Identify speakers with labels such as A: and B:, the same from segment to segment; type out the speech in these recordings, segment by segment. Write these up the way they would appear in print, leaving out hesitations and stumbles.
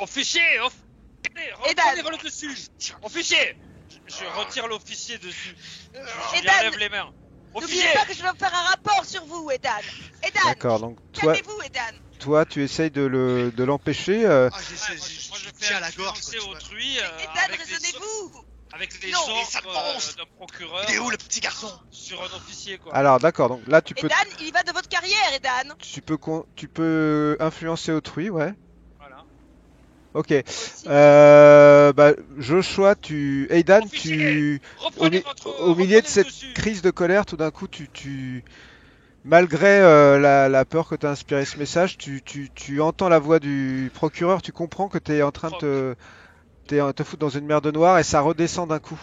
A: Officier, reprenez le dessus. Officier, je retire l'officier dessus. Je lui enlève les mains.
B: N'oubliez pas que je dois faire un rapport sur vous, Ethan. Ethan,
C: D'accord, donc toi,
B: calmez-vous, Ethan.
C: toi, tu essayes de l'empêcher.
A: Moi, je fais à la gorge autrui.
B: Ethan, raisonnez-vous.
A: Avec les
B: Non,
A: ordres d'un procureur.
D: Il est où le petit garçon?
A: Sur un officier, quoi.
C: Alors, d'accord, donc là, tu peux.
B: Ethan, il y va de votre carrière, Ethan.
C: Tu peux influencer autrui, ouais.
A: Voilà.
C: Ok. Joshua, Aidan,
A: Officier,
C: au milieu de cette crise de colère, tout d'un coup, malgré la peur que t'as inspiré ce message, tu entends la voix du procureur, tu comprends que t'es en train de te foutre dans une merde noire et ça redescend d'un coup.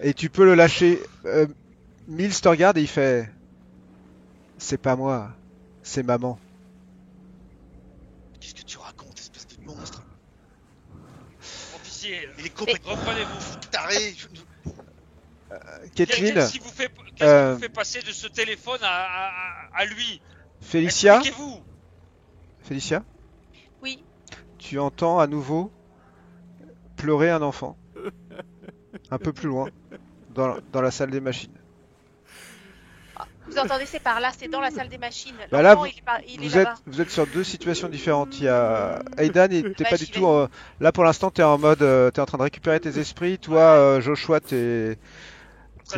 C: Et tu peux le lâcher. Mills te regarde et il fait: c'est pas moi, c'est maman.
D: Qu'est-ce que tu racontes, espèce de monstre?
A: Officier,
D: il est complètement
A: reprenez-vous.
D: Taré.
C: Kathleen,
A: qu'est-ce qui vous fait passer de ce téléphone à lui?
C: Félicia,
A: Expliquez-vous.
C: Félicia,
B: Oui.
C: tu entends à nouveau pleurer un enfant. Un peu plus loin, dans la salle des machines.
E: Vous entendez, c'est par là, c'est dans la salle des machines.
C: Bah là,
E: vous
C: êtes sur deux situations différentes. Il y a Aidan et t'es
E: Bah,
C: pas du tout. Là pour l'instant, t'es en mode, t'es en train de récupérer tes esprits. Toi, Joshua, t'es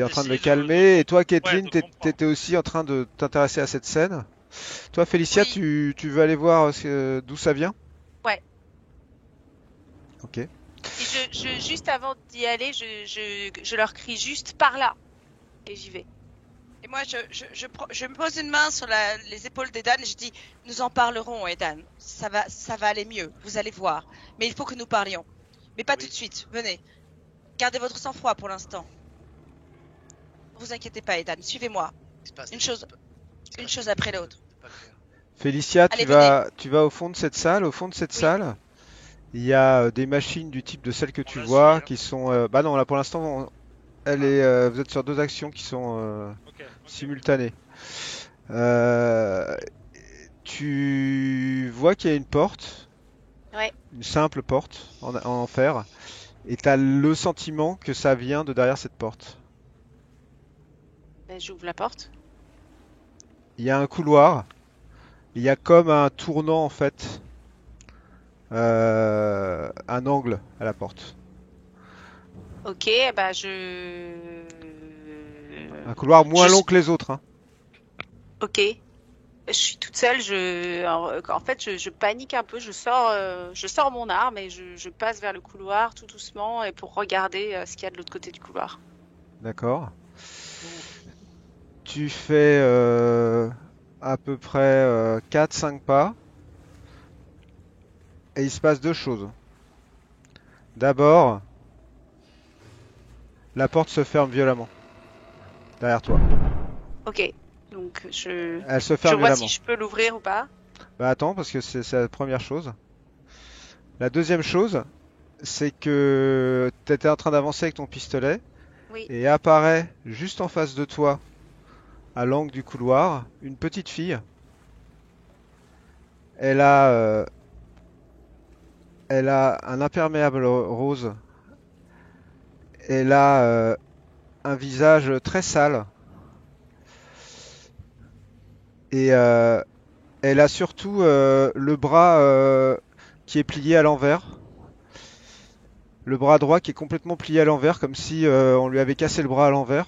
C: en train de le calmer. Et toi, Kathleen, t'étais aussi en train de t'intéresser à cette scène. Toi, Félicia,
B: Oui.
C: tu veux aller voir d'où ça vient?
E: Ouais.
C: Ok.
E: Et juste avant d'y aller, je leur crie juste par là. Et j'y vais.
B: Et moi, je me pose une main sur les épaules d'Ethan et je dis: nous en parlerons, Ethan. Ça va aller mieux, vous allez voir. Mais il faut que nous parlions. Mais pas tout de suite, venez. Gardez votre sang-froid pour l'instant. Ne vous inquiétez pas, Ethan, suivez-moi. Une chose après l'autre.
C: Félicia,
B: Allez,
C: tu vas au fond de cette salle. Au fond de cette salle, il y a des machines du type de celles que tu vois qui sont. Bah non, là pour l'instant, vous êtes sur deux actions qui sont simultanées. Tu vois qu'il y a une porte, une simple porte en fer, et tu as le sentiment que ça vient de derrière cette porte.
E: Ben, j'ouvre la porte.
C: Il y a un couloir, il y a comme un tournant en fait, un angle à la porte.
E: Ok, bah
C: Un couloir moins long que les autres, hein.
E: Ok. Je suis toute seule, en fait, je panique un peu, je sors mon arme et je passe vers le couloir tout doucement et pour regarder ce qu'il y a de l'autre côté du couloir.
C: D'accord. Tu fais à peu près 4-5 pas et il se passe deux choses. D'abord, la porte se ferme violemment derrière toi.
E: Ok, donc
C: Elle se ferme
E: vois
C: violemment.
E: si je peux l'ouvrir ou pas.
C: Bah attends, parce que c'est la première chose. La deuxième chose, c'est que tu étais en train d'avancer avec ton pistolet
E: Oui.
C: et apparaît juste en face de toi, à l'angle du couloir, une petite fille. Elle a un imperméable rose. Elle a un visage très sale. Et elle a surtout le bras qui est plié à l'envers. Le bras droit qui est complètement plié à l'envers, comme si on lui avait cassé le bras à l'envers.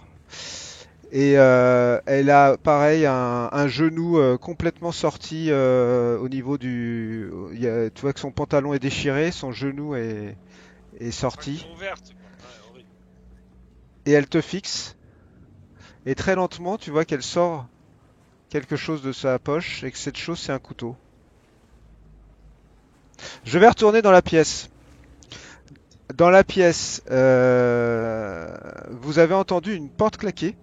C: Et elle a pareil un genou complètement sorti au niveau du. Tu vois que son pantalon est déchiré, son genou est sorti. Et elle te fixe. Et très lentement, tu vois qu'elle sort quelque chose de sa poche et que cette chose c'est un couteau. Je vais retourner dans la pièce. Dans la pièce, vous avez entendu une porte claquer.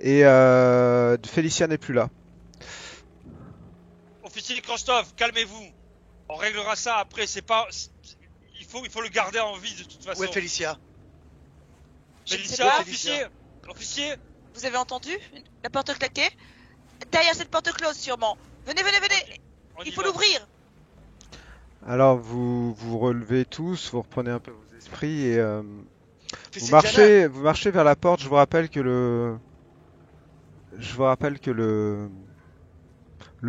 C: Et Félicia n'est plus là.
A: Officier Krostov, calmez-vous. On réglera ça après, c'est pas... Il faut le garder en vie de toute façon.
D: Où est Félicia?
A: Félicia, officier.
B: Vous avez entendu la porte claquer? Derrière cette porte close, sûrement. Venez. Il faut l'ouvrir.
C: Alors vous vous relevez tous, vous reprenez un peu vos esprits et
D: Fais
C: vous
D: cette
C: marchez vers la porte. Je vous rappelle que le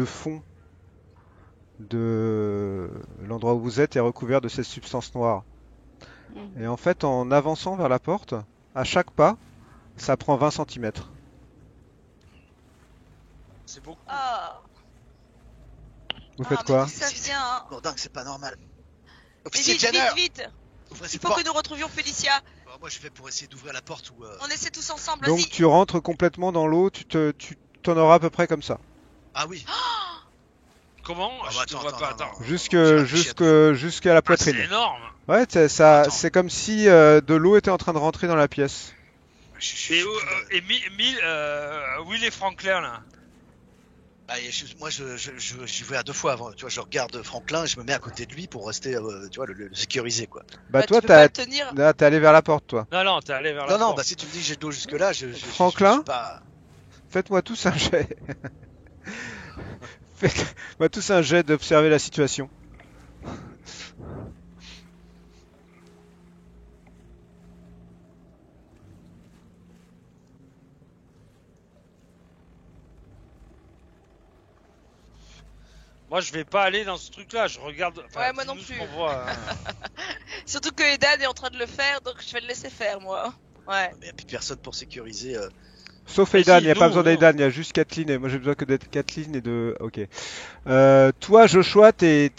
C: fond de l'endroit où vous êtes est recouvert de cette substance noire. Et en fait, en avançant vers la porte, à chaque pas, ça prend 20 centimètres.
A: C'est beaucoup.
B: Ah,
C: Vous faites
B: mais
C: quoi?
B: d'où ça vient, hein.
D: Bourdin, c'est pas normal.
B: Mais
D: Officier
B: vite,
D: Jenner,
B: vite, vite.
D: ouvrez
B: Il
D: cette
B: faut
D: porte.
B: que nous retrouvions Félicia.
D: Moi, je vais pour essayer d'ouvrir la porte ou.
B: On essaie tous ensemble,
C: Donc
B: vas-y.
C: tu rentres complètement dans l'eau, tu t'en auras à peu près comme ça.
D: Ah oui.
A: Comment?
D: Ah bah,
A: Je te vois pas, attends.
C: Jusqu'à la
A: Ah,
C: poitrine.
A: c'est énorme.
C: Ouais,
D: Attends.
C: c'est comme si de l'eau était en train de rentrer dans la pièce.
A: Et Will et Franklin là.
D: Ah, moi, j'y vais à 2 fois avant. Tu vois, je regarde Franklin et je me mets à côté de lui pour rester, tu vois, le sécuriser, quoi.
C: Bah
B: tu
C: toi,
B: peux pas le tenir.
C: t'es allé vers la porte, toi.
A: Non, t'es allé vers la
D: Non, non,
A: porte.
D: bah si tu me dis que j'ai de l'eau jusque-là, je
C: Franklin
D: suis pas.
C: Faites-moi tous un jet. Faites-moi tous un jet d'observer la situation.
A: Moi, je vais pas aller dans ce truc-là. Je regarde. Enfin,
B: Ouais, moi
A: dis-nous
B: non
A: ce
B: plus.
A: qu'on voit, hein.
B: Surtout que Edan est en train de le faire, donc je vais le laisser faire, moi. Ouais.
D: Mais y a plus personne pour sécuriser.
C: Sauf
A: Mais
C: Aidan,
A: si,
C: il n'y a pas
A: nous,
C: besoin
A: nous.
C: d'Aidan, il y a juste Kathleen. Et moi j'ai besoin que d'être Kathleen et de. Ok. Toi, Joshua, t'es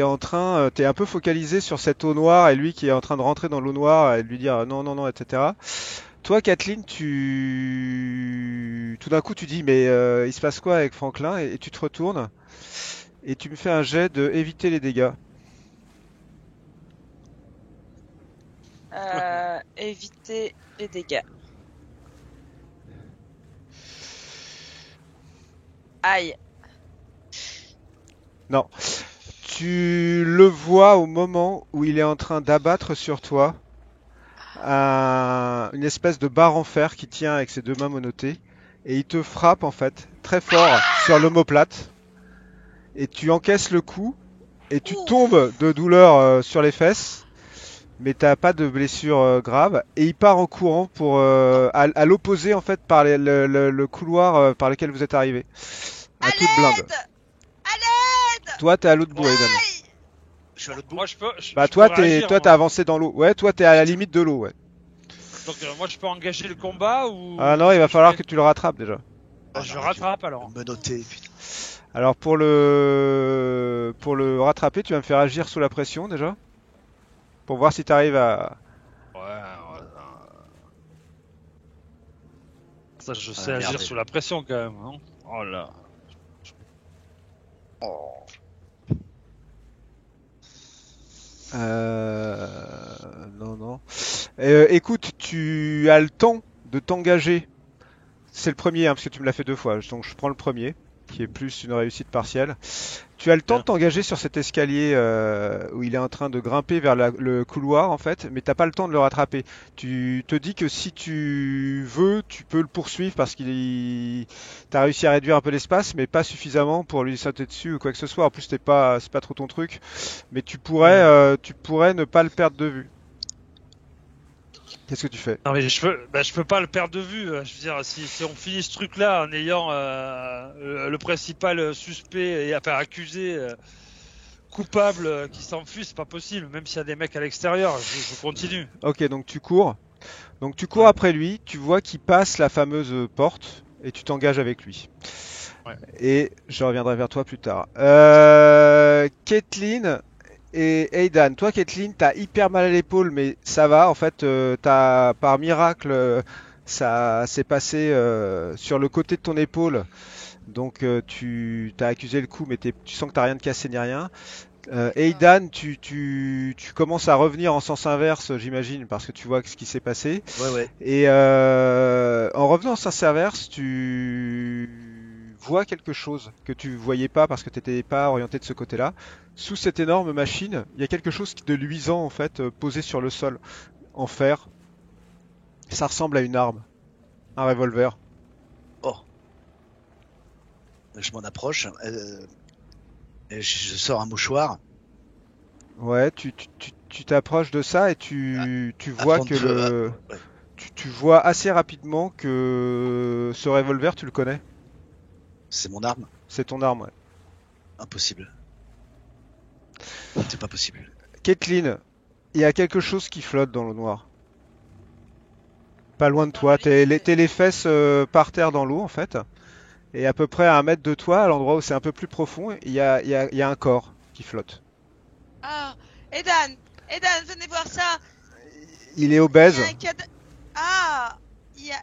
C: en train. T'es un peu focalisé sur cette eau noire et lui qui est en train de rentrer dans l'eau noire et de lui dire non, non, non, etc. Toi, Kathleen, tout d'un coup, tu dis mais il se passe quoi avec Franklin et tu te retournes et tu me fais un jet de éviter les dégâts.
B: Éviter les dégâts. Aïe.
C: Non. Tu le vois au moment où il est en train d'abattre sur toi une espèce de barre en fer qui tient avec ses 2 mains monottées et il te frappe en fait très fort sur l'omoplate et tu encaisses le coup et tu tombes de douleur sur les fesses mais t'as pas de blessure grave et il part en courant pour à l'opposé en fait par le couloir par lequel vous êtes arrivé à toute blinde.
B: À l'aide.
C: Toi t'es à l'autre bout, Aidan.
B: Aïe.
D: Je suis à l'autre bout.
A: Moi, je peux.
C: Bah
A: je
C: toi
A: peux réagir,
C: t'as
A: moi.
C: avancé dans l'eau. Ouais, toi t'es à la limite de l'eau, ouais.
A: Donc, moi, je peux engager le combat ou.
C: Ah non, il va falloir que tu le rattrapes déjà.
A: Bah, je rattrape alors.
D: Me noter, putain.
C: Alors pour le rattraper, tu vas me faire agir sous la pression déjà. Pour voir si t'arrives à.
A: Ouais. Ça, je sais
D: merde.
A: agir sous la pression quand même. Hein. Oh là.
C: Non, non. Écoute, tu as le temps de t'engager. C'est le premier, hein, parce que tu me l'as fait 2 fois. Donc je prends le premier, qui est plus une réussite partielle. Tu as le temps
A: Bien.
C: de t'engager sur cet escalier où il est en train de grimper vers le couloir, en fait, mais t'as pas le temps de le rattraper. Tu te dis que si tu veux, tu peux le poursuivre parce t'as réussi à réduire un peu l'espace, mais pas suffisamment pour lui sauter dessus ou quoi que ce soit. En plus, c'est pas trop ton truc, mais tu pourrais ne pas le perdre de vue. Qu'est-ce que tu fais?
A: Non mais je peux pas le perdre de vue. Je veux dire, si on finit ce truc-là en ayant le principal suspect et enfin accusé coupable qui s'enfuit, c'est pas possible. Même s'il y a des mecs à l'extérieur, je continue.
C: Ok, donc tu cours. Donc tu cours après lui, tu vois qu'il passe la fameuse porte et tu t'engages avec lui.
A: Ouais.
C: Et je reviendrai vers toi plus tard. Kathleen et Aidan. Toi, Kathleen, t'as hyper mal à l'épaule, mais ça va. En fait, par miracle, ça s'est passé sur le côté de ton épaule. Donc tu t'as accusé le coup, mais tu sens que t'as rien de cassé ni rien. Aidan, tu commences à revenir en sens inverse, j'imagine, parce que tu vois ce qui s'est passé.
D: Ouais.
C: Et en revenant en sens inverse, tu vois quelque chose que tu voyais pas parce que tu n'étais pas orienté de ce côté-là. Sous cette énorme machine, il y a quelque chose de luisant en fait, posé sur le sol, en fer. Ça ressemble à une arme, un revolver.
D: Oh. Je m'en approche. Et je sors un mouchoir
C: Ouais, tu t'approches de ça et tu vois
D: avant
C: que
D: de. Ouais,
C: tu vois assez rapidement que ce revolver, tu le connais.
D: c'est mon arme.
C: C'est ton arme, ouais.
D: Impossible. C'est pas possible.
C: Caitlin, il y a quelque chose qui flotte dans l'eau noire. Pas loin de
B: Dans le
C: toi.
B: lit,
C: T'es les fesses par terre dans l'eau, en fait. Et à peu près à 1 mètre de toi, à l'endroit où c'est un peu plus profond, il y a un corps qui flotte.
B: Ah, Edan, Edan, venez voir ça.
C: Il est
B: Il y
C: obèse.
B: a un cadavre. Ah, il y a,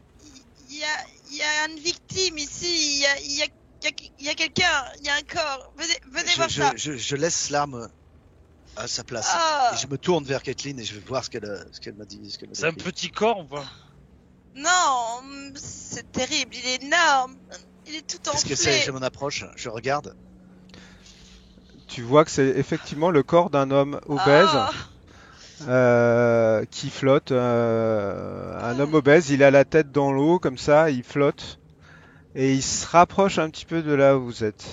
B: il y a, il y a une victime ici. Il y a quelqu'un. Il y a un corps. Venez voir ça.
D: Je laisse l'arme à sa place. Et
B: Ah,
D: je me tourne vers Kathleen et je vais voir ce qu'elle m'a dit, ce qu'elle m'a
A: C'est un
D: décrit.
A: petit corps ou pas?
B: non, c'est terrible. Il est énorme. Il est tout
D: Qu'est-ce que c'est?
B: enflé.
D: Je m'en approche, je regarde.
C: Tu vois que c'est effectivement le corps d'un homme obèse
B: Ah,
C: qui flotte. Un homme
B: ah,
C: obèse, il a la tête dans l'eau comme ça, il flotte. Et il se rapproche un petit peu de là où vous êtes.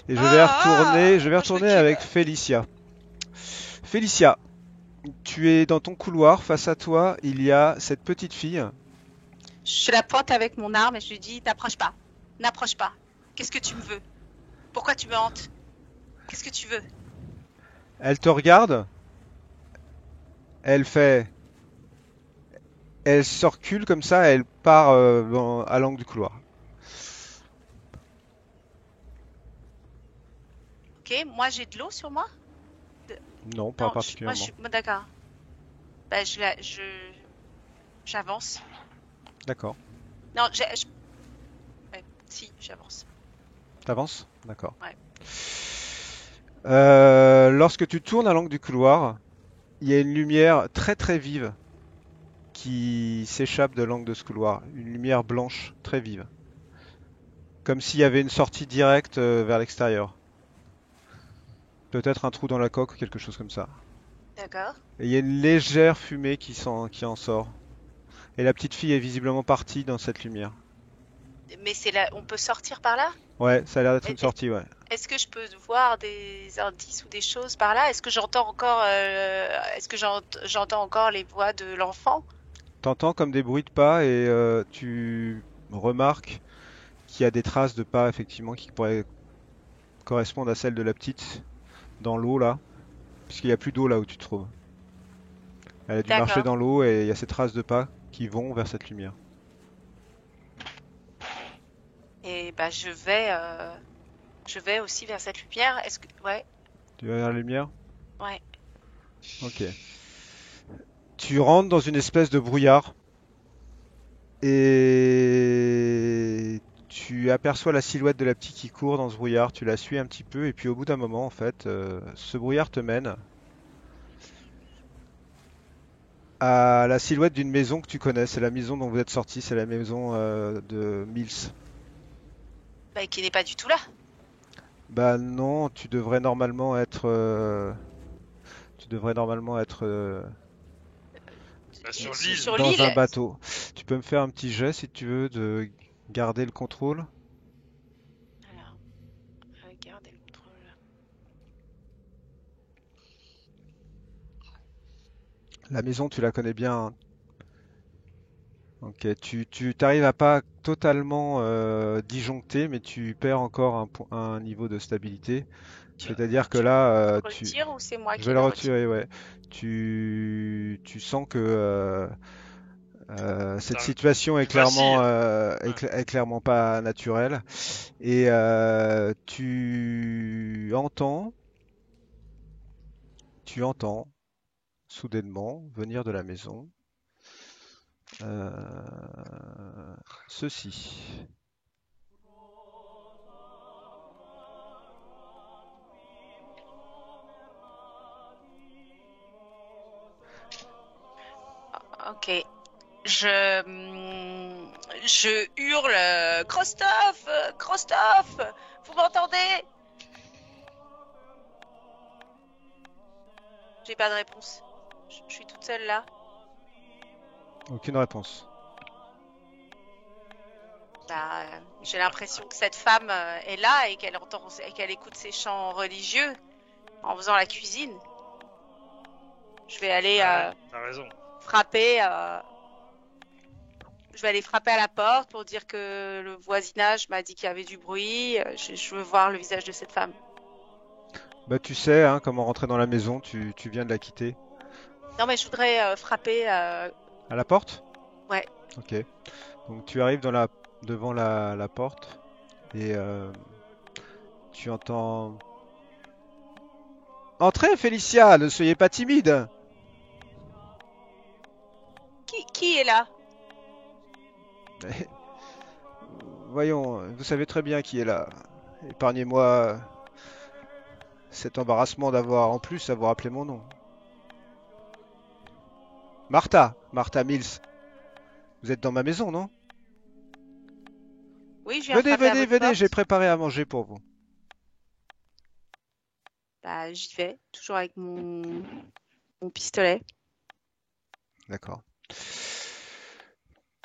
C: Et je vais
B: moi je
C: retourner
B: recule.
C: avec Félicia. Félicia, tu es dans ton couloir, face à toi, il y a cette petite fille.
E: Je la pointe avec mon arme et je lui dis n'approche pas. N'approche pas. Qu'est-ce que tu me veux? Pourquoi tu me hantes? Qu'est-ce que tu veux?
C: Elle te regarde, elle fait, elle se recule comme ça, elle part à l'angle du couloir.
E: Ok, moi j'ai de l'eau sur moi?
C: Non, pas
E: Non, moi je
C: particulièrement.
E: suis. Bon, d'accord. Bah, j'avance.
C: D'accord.
E: Non, ouais, si, j'avance.
C: T'avances? D'accord.
E: Ouais.
C: Lorsque tu tournes à l'angle du couloir, il y a une lumière très très vive qui s'échappe de l'angle de ce couloir. Une lumière blanche très vive. Comme s'il y avait une sortie directe vers l'extérieur. Peut-être un trou dans la coque ou quelque chose comme ça.
E: D'accord.
C: Et il y a une légère fumée qui en sort. Et la petite fille est visiblement partie dans cette lumière.
E: Mais c'est là, on peut sortir par là?
C: Ouais, ça a l'air d'être une
E: Est-
C: sortie, ouais.
E: Est-ce que je peux voir des indices ou des choses par là? Est-ce que j'entends encore, j'entends encore les voix de l'enfant?
C: T'entends comme des bruits de pas et tu remarques qu'il y a des traces de pas effectivement qui pourraient correspondre à celles de la petite dans l'eau là, puisqu'il n'y a plus d'eau là où tu te trouves. Elle a dû marcher
E: D'accord.
C: dans l'eau et il y a ces traces de pas qui vont vers cette lumière.
E: Et bah je vais aussi vers cette lumière. Est-ce que, ouais,
C: Tu vas vers la lumière?
E: ouais.
C: Ok. Tu rentres dans une espèce de brouillard et tu aperçois la silhouette de la petite qui court dans ce brouillard. Tu la suis un petit peu et puis au bout d'un moment, en fait, ce brouillard te mène à la silhouette d'une maison que tu connais. C'est la maison dont vous êtes sorti. C'est la maison de Mills.
E: Bah, qui n'est pas du tout là.
C: Bah non, tu devrais normalement être
A: Bah, sur
E: Sur
A: l'île.
E: sur
C: dans
E: l'île.
C: un bateau. Tu peux me faire un petit jet si tu veux de garder le contrôle.
E: Alors, regardez le contrôle.
C: La maison, tu la connais bien, hein. Ok, tu t'arrives à pas totalement disjoncter, mais tu perds encore un niveau de stabilité.
D: Tiens,
C: C'est-à-dire que
E: Tu
C: là,
E: le retires ou c'est moi
C: je
E: qui
C: vais le
E: le retire?
C: retirer, ouais. Tu sens que cette
A: T'arrives-
C: situation est
A: Tu vacilles. Ouais.
C: est clairement pas naturelle. Et tu entends soudainement venir de la maison euh, ceci.
E: Ok. Je hurle Christophe, Christophe, vous m'entendez? J'ai pas de réponse. Je suis toute seule là.
C: Aucune réponse.
E: Bah, J'ai l'impression que cette femme est là et qu'elle écoute ses chants religieux en faisant la cuisine. Je vais aller
A: Ah, t'as raison.
E: frapper. Je vais aller frapper à la porte pour dire que le voisinage m'a dit qu'il y avait du bruit. Je veux voir le visage de cette femme.
C: Bah tu sais hein, comment rentrer dans la maison, tu viens de la quitter.
E: Non, mais je voudrais frapper.
C: À la porte?
E: Ouais.
C: Ok. Donc tu arrives devant la porte et tu entends... Entrez Félicia, ne soyez pas timide.
E: Qui est là?
C: Voyons, vous savez très bien qui est là. Épargnez-moi cet embarrassement en plus avoir appelé mon nom. Martha Mills. Vous êtes dans ma maison, non?
E: Oui, je viens frapper à votre
C: Venez,
E: porte.
C: j'ai préparé à manger pour vous.
E: Bah, j'y vais, toujours avec mon pistolet.
C: D'accord.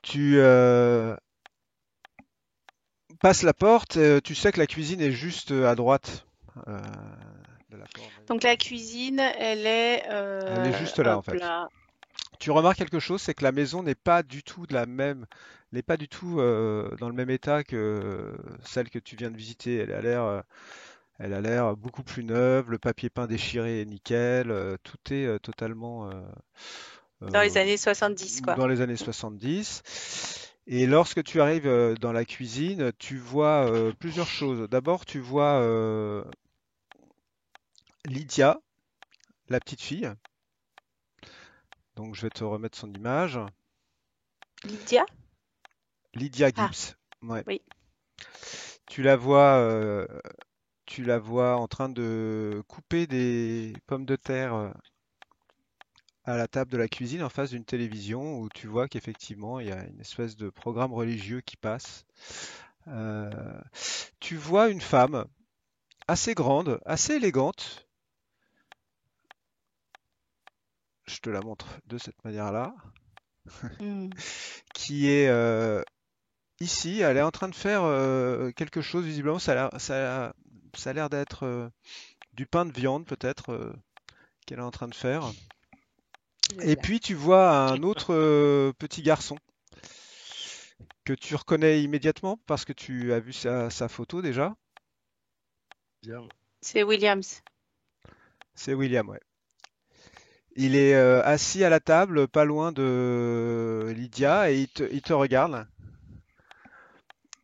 C: Tu passes la porte, tu sais que la cuisine est juste à droite de la porte.
E: Donc la cuisine, elle est,
C: Elle est juste là, en
E: hop
C: fait.
E: là.
C: Tu remarques quelque chose, c'est que la maison n'est pas du tout n'est pas du tout dans le même état que celle que tu viens de visiter. Elle a l'air beaucoup plus neuve, le papier peint déchiré est nickel, tout est totalement
E: Dans les
C: euh,
E: années 70, quoi.
C: dans les années 70. Et lorsque tu arrives dans la cuisine, tu vois plusieurs choses. D'abord, tu vois Lydia, la petite fille. Donc, je vais te remettre son image.
E: Lydia?
C: Lydia
E: Ah,
C: Gibbs. Ouais.
E: oui.
C: Tu la vois en train de couper des pommes de terre à la table de la cuisine en face d'une télévision où tu vois qu'effectivement il y a une espèce de programme religieux qui passe. Euh, Tu vois une femme assez grande, assez élégante. Je te la montre de cette manière-là,
E: Hmm.
C: qui est ici. Elle est en train de faire quelque chose. Visiblement, ça a l'air d'être du pain de viande peut-être qu'elle est en train de faire. Et puis tu vois un autre petit garçon que tu reconnais immédiatement parce que tu as vu sa photo déjà.
A: Bien.
E: C'est Williams.
C: C'est William, ouais. Il est assis à la table, pas loin de Lydia, et il te regarde.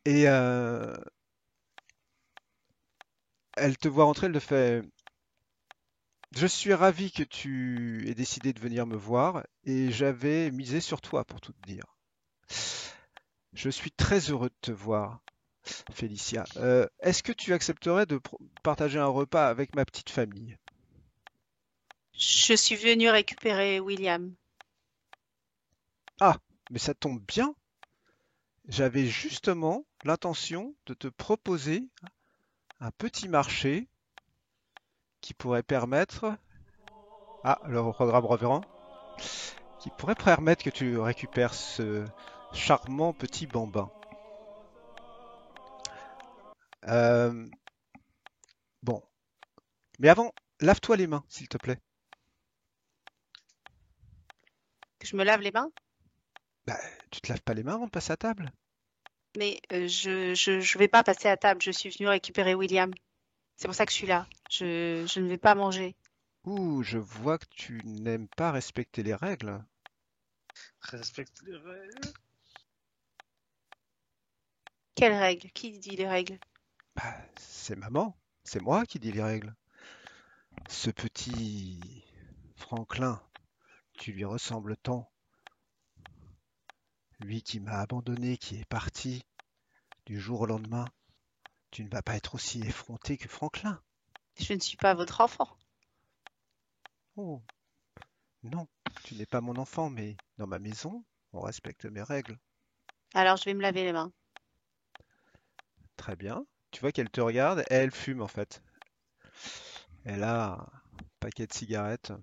C: Et elle te voit rentrer, elle te fait: Je suis ravi que tu aies décidé de venir me voir, et j'avais misé sur toi pour tout te dire. Je suis très heureux de te voir, Félicia. Est-ce que tu accepterais de partager un repas avec ma petite famille?
E: Je suis venue récupérer William.
C: Ah, mais ça tombe bien. J'avais justement l'intention de te proposer un petit marché qui pourrait permettre... Ah, le programme reverrant. Qui pourrait permettre que tu récupères ce charmant petit bambin. Euh, bon. Mais avant, lave-toi les mains, s'il te plaît.
E: Que je me lave les mains?
C: Bah, tu te laves pas les mains avant de passer à table?
E: Mais je vais pas passer à table. Je suis venue récupérer William. C'est pour ça que je suis là. Je ne vais pas manger.
C: Ouh, je vois que tu n'aimes pas respecter les règles.
A: Respecte les règles.
E: Quelles règles? Qui dit les règles?
C: Bah, c'est maman, c'est moi qui dis les règles. Ce petit Franklin, tu lui ressembles tant. Lui qui m'a abandonné, qui est parti du jour au lendemain. Tu ne vas pas être aussi effronté que Franklin.
E: Je ne suis pas votre enfant.
C: Oh, non, tu n'es pas mon enfant, mais dans ma maison, on respecte mes règles.
E: Alors je vais me laver les mains.
C: Très bien. Tu vois qu'elle te regarde et elle fume en fait. Elle a un paquet de cigarettes.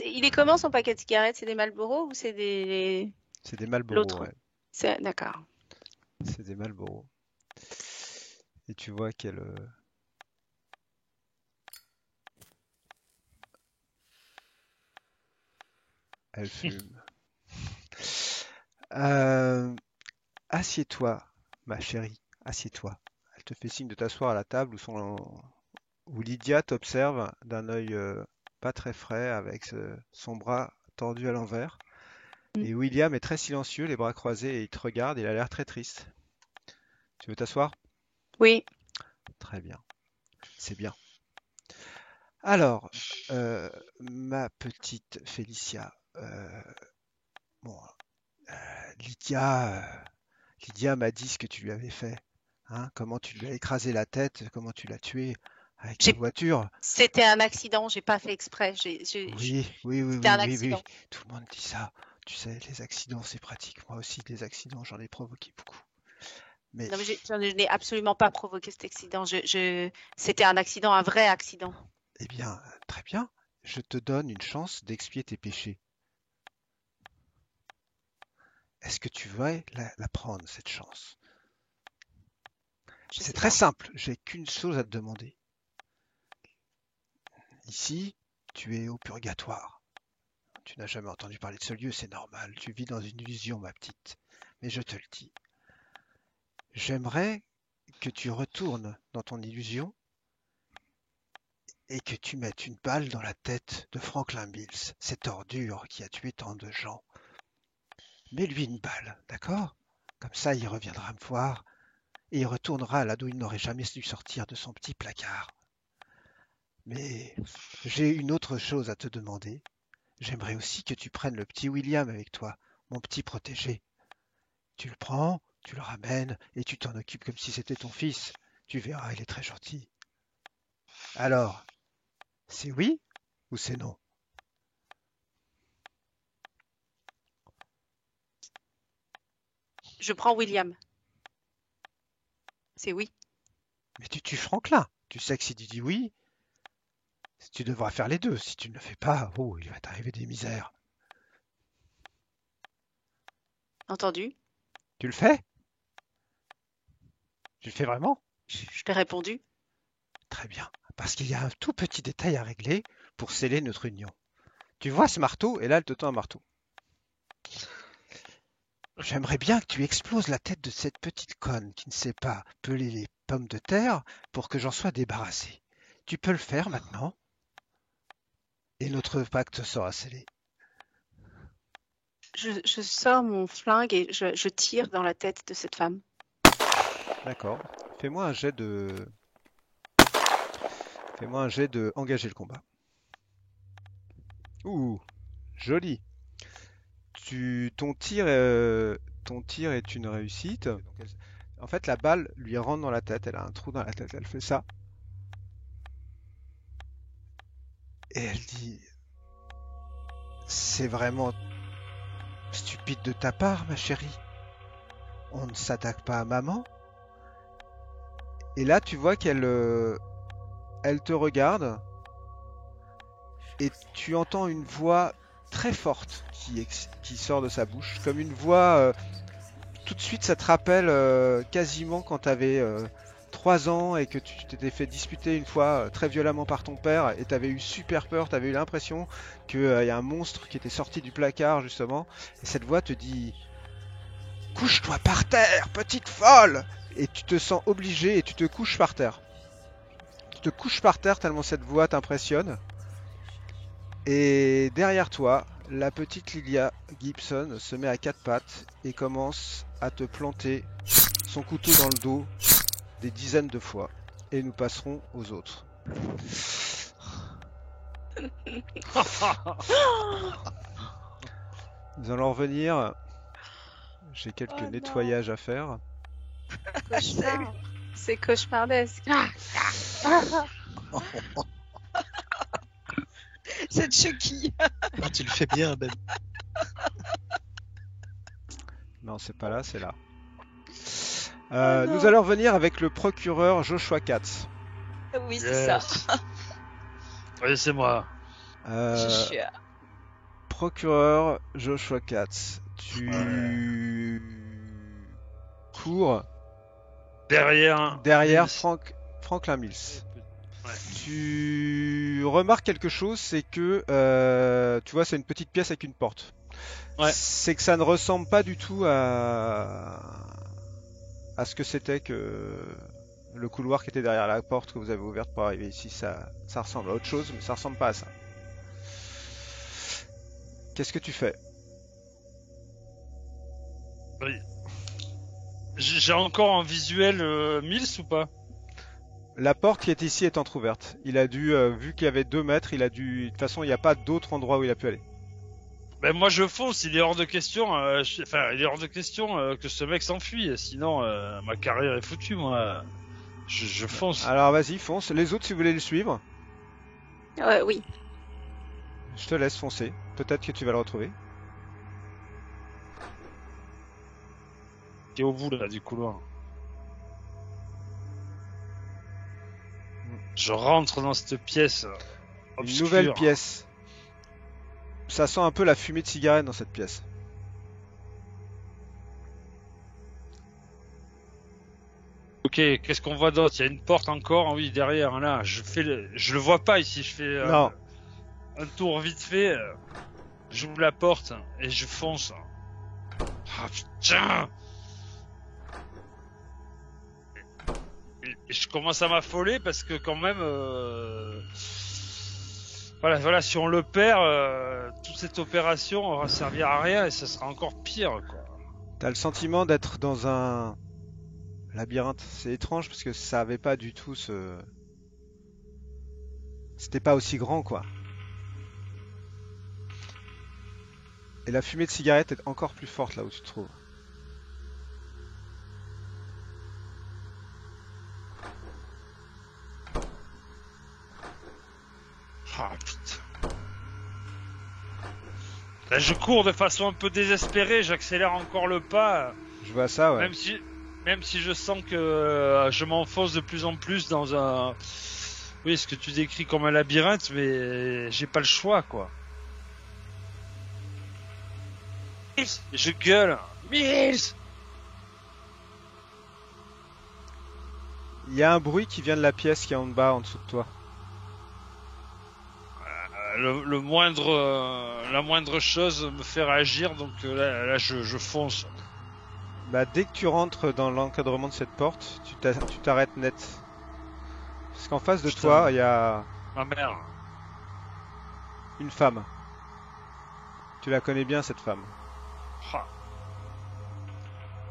E: Il est comment son paquet de cigarettes? C'est des Marlboro ou c'est des...
C: C'est des Marlboro,
E: L'autre.
C: ouais.
E: D'accord.
C: C'est des Marlboro. Et tu vois qu'elle elle fume. Euh, Assieds-toi, ma chérie, assieds-toi. Elle te fait signe de t'asseoir à la table où Lydia t'observe d'un œil pas très frais avec son bras tordu à l'envers. Et William est très silencieux, les bras croisés, et il te regarde, il a l'air très triste. Tu veux t'asseoir?
E: Oui,
C: Très bien, c'est bien. Alors, ma petite Félicia, bon, Lydia m'a dit ce que tu lui avais fait. Hein, comment tu lui as écrasé la tête, comment tu l'as tué avec la
E: J'ai-
C: voiture.
E: c'était un accident, j'ai pas fait exprès. C'était un accident.
C: Tout le monde dit ça. Tu sais, les accidents, c'est pratique. Moi aussi, des accidents, j'en ai provoqué beaucoup. Mais,
E: Non, mais je n'ai absolument pas provoqué cet accident. C'était un accident, un vrai accident.
C: eh bien, très bien. Je te donne une chance d'expier tes péchés. Est-ce que tu vas la prendre, cette chance?
E: Je
C: C'est
E: sais
C: très
E: pas.
C: simple. J'ai qu'une chose à te demander. Ici, tu es au purgatoire. Tu n'as jamais entendu parler de ce lieu, c'est normal. Tu vis dans une illusion, ma petite. Mais je te le dis. J'aimerais que tu retournes dans ton illusion et que tu mettes une balle dans la tête de Franklin Mills, cette ordure qui a tué tant de gens. Mets-lui une balle, d'accord? Comme ça, il reviendra me voir et il retournera là d'où il n'aurait jamais dû sortir de son petit placard. Mais j'ai une autre chose à te demander. J'aimerais aussi que tu prennes le petit William avec toi, mon petit protégé. Tu le prends, tu le ramènes et tu t'en occupes comme si c'était ton fils. Tu verras, il est très gentil. Alors, c'est oui ou c'est non?
E: Je prends William. C'est oui.
C: Mais tu tues Franklin. Tu sais que si tu dis oui, tu devras faire les deux. Si tu ne le fais pas, oh, il va t'arriver des misères.
E: Entendu.
C: Tu le fais? Tu le fais vraiment?
E: Je t'ai répondu.
C: Très bien. Parce qu'il y a un tout petit détail à régler pour sceller notre union. Tu vois ce marteau? Et là, elle te tend un marteau. J'aimerais bien que tu exploses la tête de cette petite conne qui ne sait pas peler les pommes de terre pour que j'en sois débarrassé. Tu peux le faire maintenant et notre pacte sera scellé.
E: Je sors mon flingue et je tire dans la tête de cette femme.
C: D'accord. Fais-moi un jet de... Fais-moi un jet de engager le combat. Ouh, joli. Ton tir est une réussite. En fait, la balle lui rentre dans la tête. Elle a un trou dans la tête. Elle fait ça. Et elle dit, c'est vraiment stupide de ta part, ma chérie. On ne s'attaque pas à maman. Et là, tu vois elle te regarde et tu entends une voix très forte qui sort de sa bouche, comme une voix. Tout de suite, ça te rappelle quasiment quand tu avais 3 ans et que tu t'étais fait disputer une fois très violemment par ton père et tu avais eu super peur, tu avais eu l'impression qu'il y a un monstre qui était sorti du placard justement. Et cette voix te dit: couche-toi par terre, petite folle! Et tu te sens obligé et tu te couches par terre. Tu te couches par terre tellement cette voix t'impressionne. Et derrière toi, la petite Lilia Gibson se met à 4 pattes et commence à te planter son couteau dans le dos des dizaines de fois. Et nous passerons aux autres. Nous allons revenir. J'ai quelques
E: Oh non.
C: nettoyages à faire.
E: Cauchemar. C'est cauchemardesque.
B: C'est Chucky.
D: Ah, tu le fais bien, Ben.
C: Non, c'est pas là, c'est là.
E: non.
C: Nous allons revenir avec le procureur Joshua Katz.
B: Oui, c'est ça.
A: Yes. Oui, c'est moi.
B: Joshua.
C: Procureur Joshua Katz, tu cours
A: Derrière
C: derrière
A: Mills.
C: Franklin Mills.
A: Ouais.
C: Tu remarques quelque chose, c'est que tu vois, c'est une petite pièce avec une porte.
A: Ouais.
C: C'est que ça ne ressemble pas du tout à ce que c'était que le couloir qui était derrière la porte que vous avez ouverte pour arriver ici. Ça ressemble à autre chose, mais ça ressemble pas à ça. Qu'est-ce que tu fais?
A: Oui. J'ai encore un visuel Mills ou pas?
C: La porte qui est ici est entrouverte. Il a dû, vu qu'il y avait 2 mètres, il a dû. De toute façon, il n'y a pas d'autre endroit où il a pu aller.
A: Ben moi je fonce, il est hors de question. Enfin, il est hors de question que ce mec s'enfuit. Sinon, ma carrière est foutue, moi. Je fonce.
C: Alors vas-y, fonce. Les autres, si vous voulez le suivre,
E: Oui.
C: je te laisse foncer. Peut-être que tu vas le retrouver.
A: Qui est au bout là du couloir. Je rentre dans cette pièce.
C: Une
A: Obscure.
C: nouvelle pièce. Ça sent un peu la fumée de cigarette dans cette pièce.
A: Ok, qu'est-ce qu'on voit d'autre? Il y a une porte encore, ah oui, derrière, là. Je le vois pas ici, je fais
C: Non.
A: un tour vite fait. J'ouvre la porte et je fonce. Ah putain! Et je commence à m'affoler parce que quand même, voilà, si on le perd, toute cette opération aura servi à rien et ça sera encore pire, quoi.
C: T'as le sentiment d'être dans un labyrinthe. C'est étrange parce que ça avait pas du tout ce. C'était pas aussi grand, quoi. Et la fumée de cigarette est encore plus forte là où tu te trouves.
A: Ah putain. Là, je cours de façon un peu désespérée, j'accélère encore le pas,
C: Je vois ça, ouais.
A: même si je sens que je m'enfonce de plus en plus dans un, oui, ce que tu décris comme un labyrinthe, mais j'ai pas le choix, quoi. Mills, je gueule, Mills.
C: Il y a un bruit qui vient de la pièce qui est en bas, en dessous de toi.
A: La moindre chose me fait réagir, donc là je fonce.
C: Bah, dès que tu rentres dans l'encadrement de cette porte, tu t'arrêtes net. Parce qu'en face de
A: Putain.
C: toi, il y a
A: Ma mère.
C: une femme. Tu la connais bien, cette femme.
A: Ah.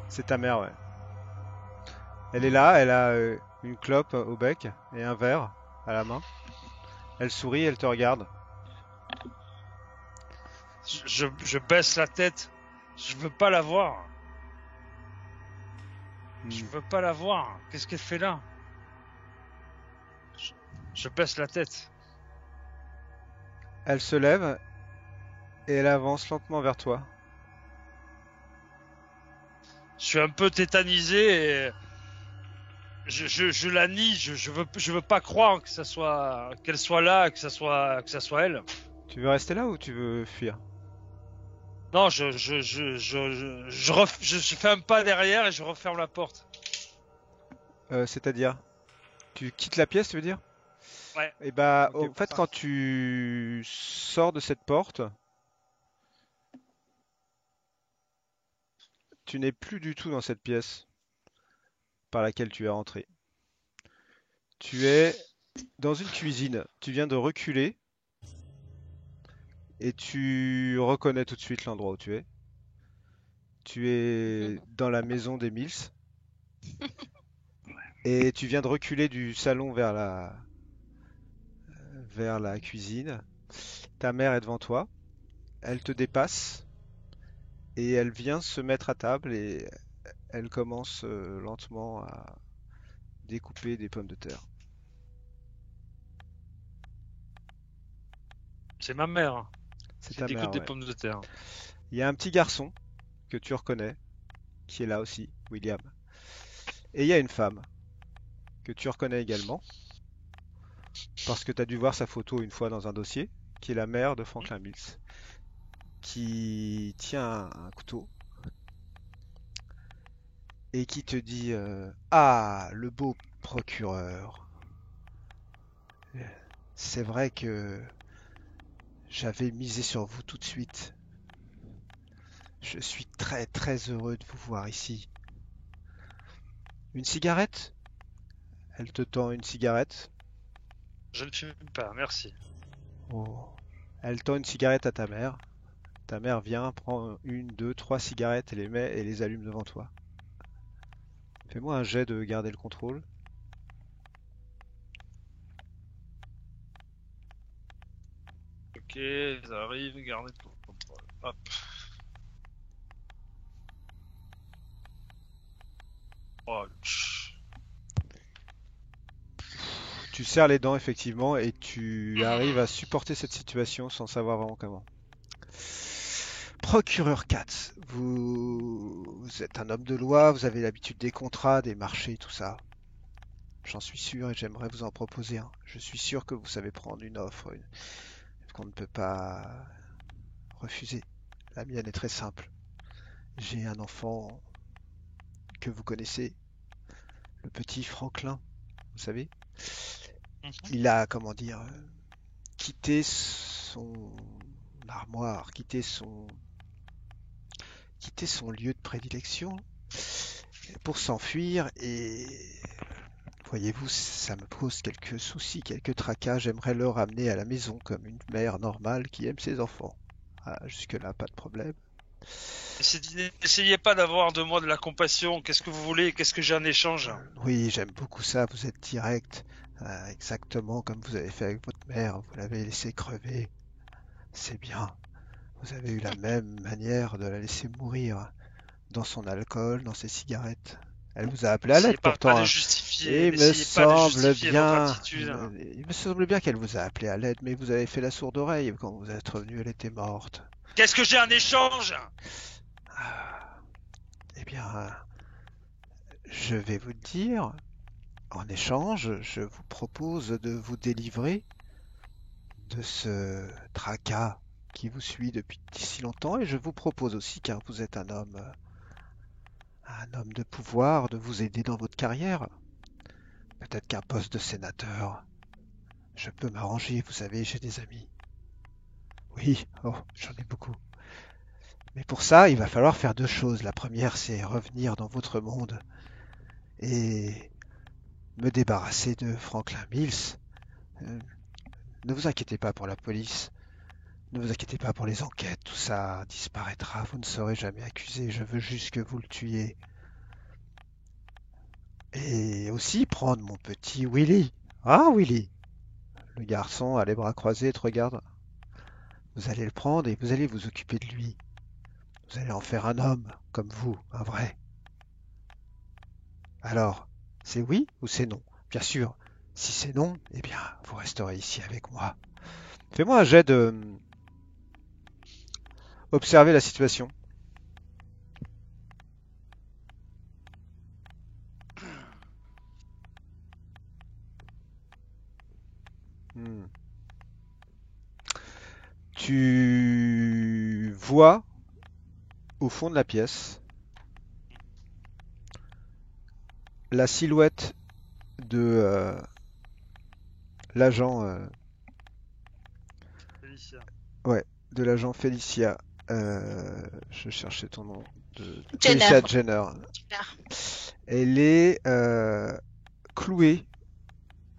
C: C'est ta mère, ouais. Elle est là, elle a une clope au bec et un verre à la main. Elle sourit, elle te regarde.
A: Je baisse la tête. Je veux pas la voir. Je veux pas la voir. Qu'est-ce qu'elle fait là? Je baisse la tête.
C: Elle se lève et elle avance lentement vers toi.
A: Je suis un peu tétanisé et je la nie. Je veux pas croire que qu'elle soit là, que ça soit elle.
C: Tu veux rester là ou tu veux fuir?
A: Non, je fais un pas derrière et je referme la porte.
C: C'est-à-dire? Tu quittes la pièce, tu veux dire?
A: Ouais.
C: Et bah,
D: Ok,
C: en fait,
D: ça.
C: quand tu sors de cette porte, tu n'es plus du tout dans cette pièce par laquelle tu es rentré. Tu es dans une cuisine. Tu viens de reculer et tu reconnais tout de suite l'endroit où tu es. Tu es dans la maison des Mills et tu viens de reculer du salon vers la cuisine. Ta mère est devant toi. Elle te dépasse et elle vient se mettre à table et elle commence lentement à découper des pommes de terre.
A: C'est ma mère
C: C'est
A: qui
C: ta
A: découpe
C: mère,
A: des
C: ouais.
A: pommes de terre.
C: Il y a un petit garçon que tu reconnais, qui est là aussi, William. Et il y a une femme que tu reconnais également, parce que tu as dû voir sa photo une fois dans un dossier, qui est la mère de Franklin Mills, qui tient un couteau et qui te dit ah, le beau procureur. C'est vrai que j'avais misé sur vous tout de suite. Je suis très très heureux de vous voir ici. Une cigarette? Elle te tend une cigarette.
A: Je ne fume pas, merci.
C: Oh. Elle tend une cigarette à ta mère. Ta mère vient, prend une, deux, trois cigarettes et les met et les allume devant toi. Fais-moi un jet de garder le contrôle.
A: Ok, ça arrive, gardez le contrôle. Hop. Oh,
C: Tu serres les dents effectivement et tu arrives à supporter cette situation sans savoir vraiment comment. Procureur Katz, vous êtes un homme de loi, vous avez l'habitude des contrats, des marchés, tout ça. J'en suis sûr et j'aimerais vous en proposer un. Je suis sûr que vous savez prendre une offre qu'on ne peut pas refuser. La mienne est très simple. J'ai un enfant que vous connaissez, le petit Franklin, vous savez. Il a, comment dire, quitté son armoire, quitté son lieu de prédilection pour s'enfuir et voyez-vous, ça me pose quelques soucis, quelques tracas. J'aimerais le ramener à la maison comme une mère normale qui aime ses enfants. Ah, jusque-là, pas de problème.
A: N'essayez pas d'avoir de moi de la compassion. Qu'est-ce que vous voulez? Qu'est-ce que j'ai en échange?
C: Oui, j'aime beaucoup ça. Vous êtes direct, exactement comme vous avez fait avec votre mère. Vous l'avez laissée crever. C'est bien. Vous avez eu la même manière de la laisser mourir dans son alcool, dans ses cigarettes. Elle vous a appelé à
A: N'essayez
C: l'aide
A: pas
C: pourtant,
A: de
C: hein.
A: justifier.
C: Il me
A: N'essayez pas de
C: semble
A: justifier votre
C: bien,
A: attitude.
C: il me semble bien qu'elle vous a appelé à l'aide, mais vous avez fait la sourde oreille. Quand vous êtes revenu, elle était morte.
A: Qu'est-ce que j'ai en échange?
C: Ah, eh bien, je vais vous le dire. En échange, je vous propose de vous délivrer de ce tracas qui vous suit depuis si longtemps, et je vous propose aussi, car vous êtes un homme de pouvoir, de vous aider dans votre carrière. Peut-être qu'un poste de sénateur, je peux m'arranger, vous savez, j'ai des amis. Oui, oh, j'en ai beaucoup. Mais pour ça, il va falloir faire deux choses. La première, c'est revenir dans votre monde et me débarrasser de Franklin Mills. Euh, ne vous inquiétez pas pour la police. Ne vous inquiétez pas pour les enquêtes. Tout ça disparaîtra. Vous ne serez jamais accusé. Je veux juste que vous le tuiez. Et aussi prendre mon petit Willy. Ah, Willy! Le garçon a les bras croisés et te regarde. Vous allez le prendre et vous allez vous occuper de lui. Vous allez en faire un homme, comme vous, un vrai. Alors, c'est oui ou c'est non? Bien sûr, si c'est non, eh bien, vous resterez ici avec moi. Fais-moi un jet de observer la situation. Hmm. Tu vois au fond de la pièce la silhouette de l'agent
A: Félicia.
C: de l'agent Felicia. Je cherchais ton nom.
B: Jenner.
C: Felicia Jenner. Elle est clouée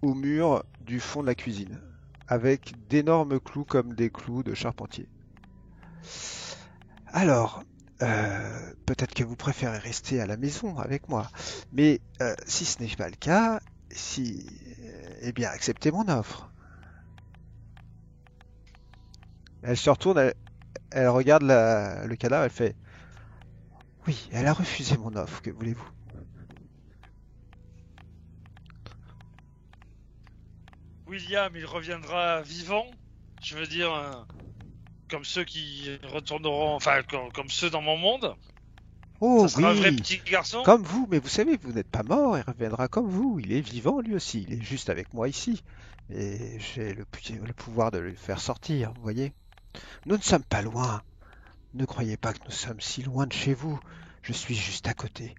C: au mur du fond de la cuisine, avec d'énormes clous comme des clous de charpentier. Alors, peut-être que vous préférez rester à la maison avec moi, mais si ce n'est pas le cas, eh bien, acceptez mon offre. Elle se retourne, elle regarde le cadavre, elle fait oui, elle a refusé mon offre, que voulez-vous?
A: William, il reviendra vivant. Je veux dire, comme ceux qui retourneront, enfin, comme ceux dans mon monde.
C: Oh
A: Ça sera un vrai
C: oui,
A: petit garçon.
C: comme vous, mais vous savez, vous n'êtes pas mort, il reviendra comme vous, il est vivant lui aussi, il est juste avec moi ici, et j'ai le pouvoir de le faire sortir, vous voyez? Nous ne sommes pas loin, ne croyez pas que nous sommes si loin de chez vous, je suis juste à côté.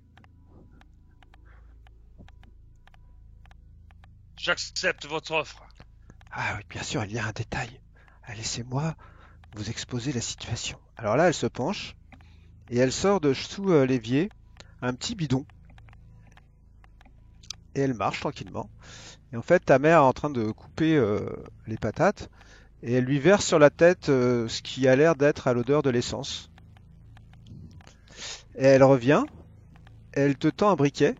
A: J'accepte votre offre.
C: Ah oui, bien sûr, il y a un détail. Ah, laissez-moi vous exposer la situation. Alors là, elle se penche et elle sort de sous l'évier un petit bidon. Et elle marche tranquillement. Et en fait, ta mère est en train de couper les patates et elle lui verse sur la tête ce qui a l'air d'être à l'odeur de l'essence. Et elle revient, elle te tend un briquet,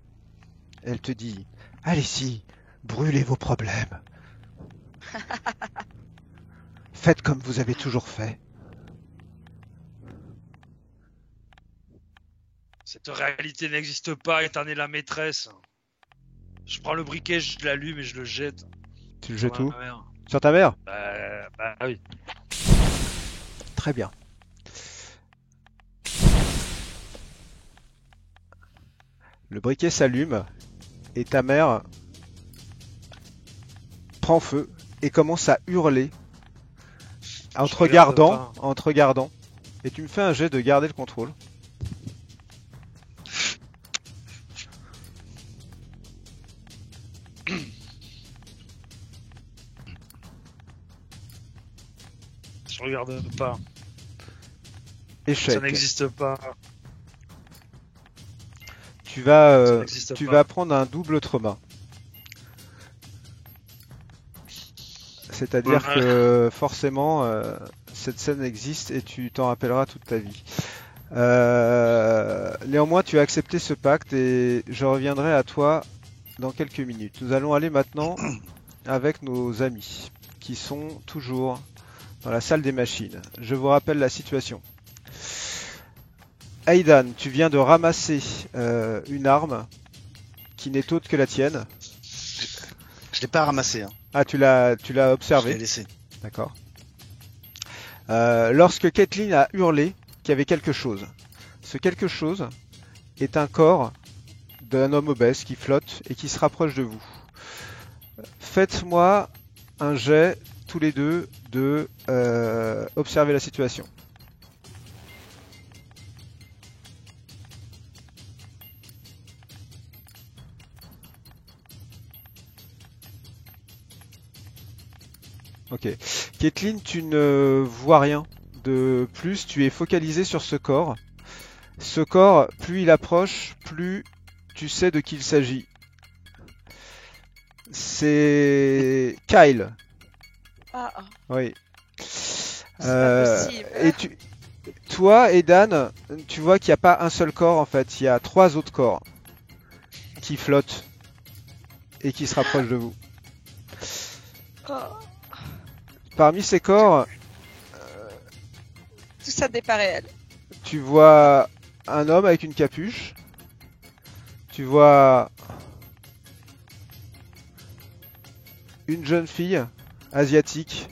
C: elle te dit allez-y, brûlez vos problèmes. Faites comme vous avez toujours fait.
A: Cette réalité n'existe pas et t'en es la maîtresse. Je prends le briquet, je l'allume et je le jette.
C: Tu le
A: sur
C: jettes
A: ma
C: où?
A: mère.
C: Sur ta mère?
A: Bah oui.
C: Très bien. Le briquet s'allume et ta mère prend feu et commence à hurler en te
A: regarde
C: regardant,
A: pas.
C: en te regardant. Et tu me fais un jet de garder le contrôle.
A: Je regarde pas.
C: Échec.
A: Ça n'existe pas.
C: Tu vas,
A: Ça n'existe
C: tu
A: pas.
C: vas prendre un double trauma. C'est-à-dire
A: Ouais.
C: que forcément, cette scène existe et tu t'en rappelleras toute ta vie. Néanmoins, tu as accepté ce pacte et je reviendrai à toi dans quelques minutes. Nous allons aller maintenant avec nos amis qui sont toujours dans la salle des machines. Je vous rappelle la situation. Aidan, tu viens de ramasser une arme qui n'est autre que la tienne.
D: Je l'ai pas ramassé, hein.
C: Ah, tu l'as
D: Je l'ai
C: observé.
D: laissé.
C: D'accord. Lorsque Caitlin a hurlé qu'il y avait quelque chose, ce quelque chose est un corps d'un homme obèse qui flotte et qui se rapproche de vous. Faites-moi un jet tous les deux de observer la situation. Ok. Caitlin, tu ne vois rien de plus, tu es focalisé sur ce corps. Ce corps, plus il approche, plus tu sais de qui il s'agit. C'est Kyle.
B: Ah, ah,
C: Oui.
B: c'est pas possible.
C: Et toi et Dan, tu vois qu'il n'y a pas un seul corps en fait, il y a 3 autres corps qui flottent et qui se rapprochent de vous.
B: Oh,
C: Parmi ces corps,
B: tout ça n'est pas réel.
C: tu vois un homme avec une capuche. Tu vois une jeune fille asiatique.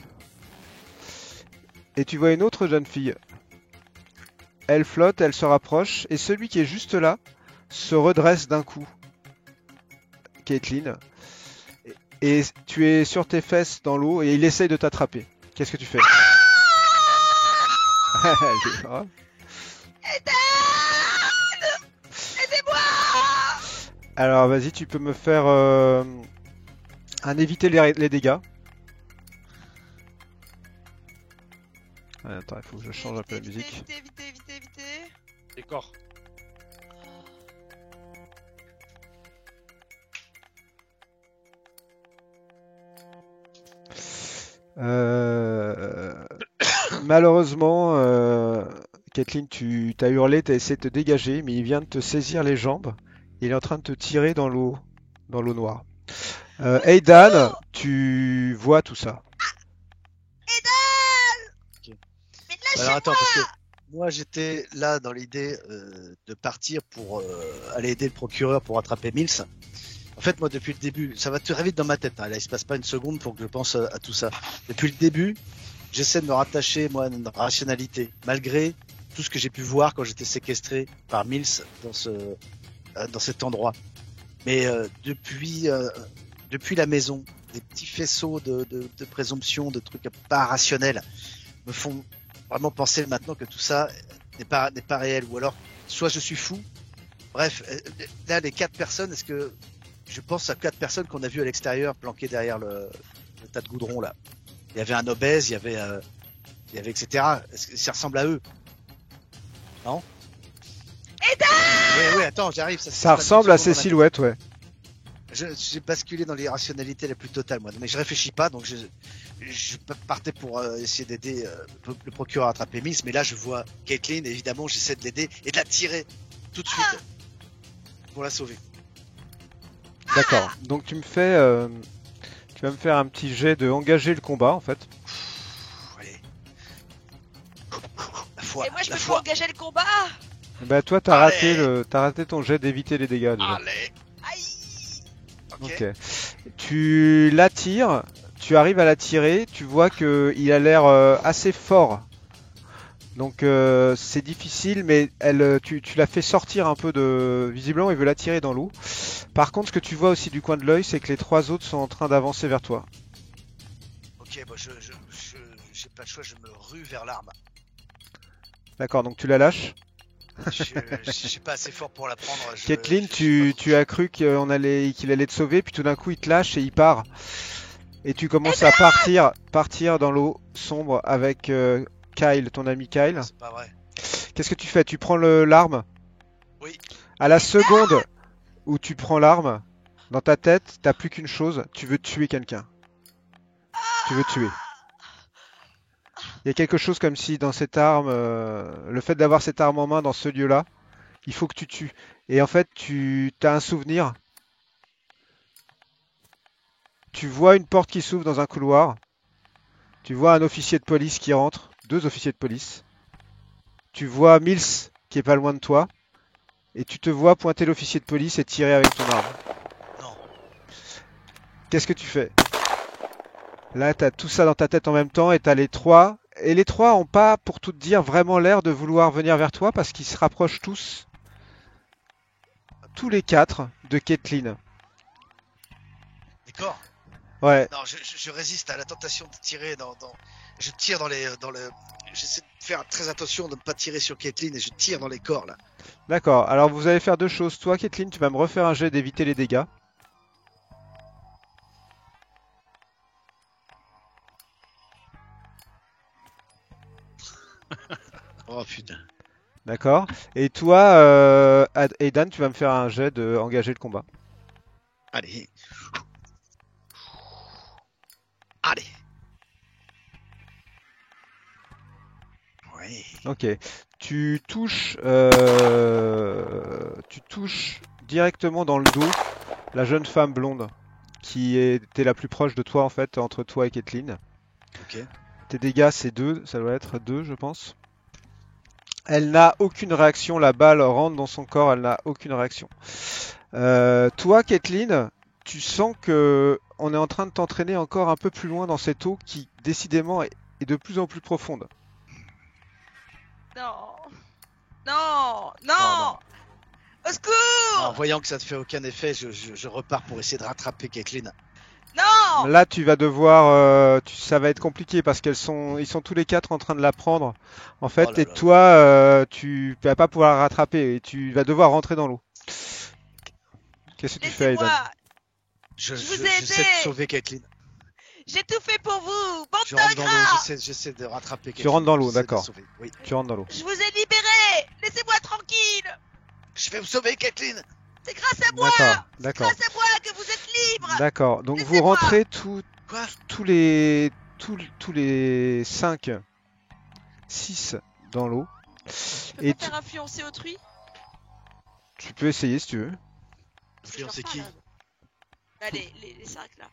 C: Et tu vois une autre jeune fille. Elle flotte, elle se rapproche. Et celui qui est juste là se redresse d'un coup. Caitlin. Et tu es sur tes fesses dans l'eau et il essaye de t'attraper. Qu'est-ce que tu fais? Elle est brave.
B: Aidez-moi!
C: Alors vas-y, tu peux me faire un éviter les dégâts. Ouais, attends, il faut que je change un peu la musique.
B: Évitez.
A: Décor.
C: Malheureusement, Kathleen, tu t'as hurlé, t'as essayé de te dégager, mais il vient de te saisir les jambes. Il est en train de te tirer dans l'eau noire. Aidan, tu vois tout ça.
D: Alors attends, parce que moi j'étais là dans l'idée de partir pour aller aider le procureur pour attraper Mills. En fait, moi depuis le début, ça va très vite dans ma tête, hein. Là il se passe pas une seconde pour que je pense à tout ça. Depuis le début, j'essaie de me rattacher moi à une rationalité, malgré tout ce que j'ai pu voir quand j'étais séquestré par Mills dans cet endroit. Mais depuis la maison, des petits faisceaux de présomption, de trucs pas rationnels, me font vraiment penser maintenant que tout ça n'est pas réel. Ou alors, soit je suis fou. Bref, là les 4 personnes, est-ce que je pense à 4 personnes qu'on a vues à l'extérieur, planquées derrière le tas de goudron là. Il y avait un obèse, il y avait etc. Est-ce que ça ressemble à eux? Non? Oui, attends, j'arrive.
C: Ça ressemble à ces silhouettes, ouais.
D: J'ai basculé dans l'irrationalité la plus totale, moi. Mais je réfléchis pas, donc je partais pour essayer d'aider le procureur à attraper Mills. Mais là, je vois Caitlin, évidemment, j'essaie de l'aider et de la tirer tout de suite pour la sauver.
C: D'accord. Donc tu vas me faire un petit jet de engager le combat, en fait.
D: Allez.
B: Et moi, je peux pas engager le combat.
C: Bah toi, t'as raté ton jet d'éviter les dégâts. Déjà.
D: Allez.
B: Aïe.
C: Ok. Tu l'attires, tu arrives à l'attirer, tu vois que il a l'air assez fort. Donc c'est difficile, mais tu l'as fait sortir un peu de... Visiblement, il veut l'attirer dans l'eau. Par contre, ce que tu vois aussi du coin de l'œil, c'est que les 3 autres sont en train d'avancer vers toi.
D: Ok, bah j'ai pas le choix, je me rue vers l'arme.
C: D'accord, donc tu la lâches.
D: Je suis pas assez fort pour la prendre.
C: Caitlin, tu as cru qu'il allait te sauver, puis tout d'un coup il te lâche et il part. Et tu commences à partir dans l'eau sombre avec Kyle, ton ami Kyle.
D: C'est pas vrai.
C: Qu'est-ce que tu fais? Tu prends l'arme?
D: Oui.
C: À la seconde où tu prends l'arme, dans ta tête, t'as plus qu'une chose, tu veux tuer quelqu'un. Tu veux tuer. Il y a quelque chose comme si dans cette arme, le fait d'avoir cette arme en main dans ce lieu-là, il faut que tu tues. Et en fait, tu as un souvenir. Tu vois une porte qui s'ouvre dans un couloir. Tu vois un officier de police qui rentre. 2 officiers de police. Tu vois Mills qui est pas loin de toi. Et tu te vois pointer l'officier de police et tirer avec ton arme.
D: Non.
C: Qu'est-ce que tu fais? Là, t'as tout ça dans ta tête en même temps et t'as les 3. Et les 3 ont pas, pour tout te dire, vraiment l'air de vouloir venir vers toi parce qu'ils se rapprochent tous les 4 de Caitlin.
D: D'accord.
C: Ouais.
D: Non, je résiste à la tentation de tirer je tire j'essaie de faire très attention de ne pas tirer sur Caitlin et je tire dans les corps là.
C: D'accord. Alors vous allez faire 2 choses. Toi, Caitlin, tu vas me refaire un jet d'éviter les dégâts.
D: Oh putain.
C: D'accord. Et toi, Aidan, tu vas me faire un jet de engager le combat.
D: Allez. Allez. Oui.
C: Ok. Tu touches directement dans le dos la jeune femme blonde qui était la plus proche de toi en fait, entre toi et Caitlin.
D: Ok.
C: Tes dégâts, c'est 2, ça doit être 2, je pense. Elle n'a aucune réaction, la balle rentre dans son corps, elle n'a aucune réaction. Toi, Caitlin, tu sens que on est en train de t'entraîner encore un peu plus loin dans cette eau qui, décidément, est de plus en plus profonde.
B: Non. Non. Non.
D: Non.
B: Au secours.
D: En voyant que ça ne fait aucun effet, je repars pour essayer de rattraper Caitlin.
B: Non.
C: Là, tu vas devoir, ça va être compliqué parce ils sont tous les 4 en train de la prendre. En fait,
D: Oh là
C: et
D: là.
C: toi, tu vas pas pouvoir la rattraper et tu vas devoir rentrer dans l'eau. Qu'est-ce que tu fais, Aidan?
B: Laissez-moi.
D: Je
B: Je vous ai
D: j'essaie
B: aidé.
D: de sauver Caitlin.
B: J'ai tout fait pour vous. Bande
D: Je rentre dans l'eau,
B: d'ingrats.
D: j'essaie de rattraper Caitlin.
C: Tu rentres dans l'eau,
D: J'essaie de la
C: d'accord.
D: sauver. Oui.
C: Tu rentres dans l'eau.
B: Je vous ai libéré. Laissez-moi tranquille.
D: Je vais vous sauver Caitlin.
B: C'est grâce à moi.
C: D'accord.
B: Grâce à moi que vous êtes libre.
C: D'accord. Donc vous
B: Laissez-moi.
C: rentrez
D: Quoi?
C: tous les 5, 6 dans l'eau.
B: Je peux
C: Et
B: pas faire influencer autrui.
C: tu peux essayer si tu veux.
D: Influencer qui?
B: Allez, les 5 là.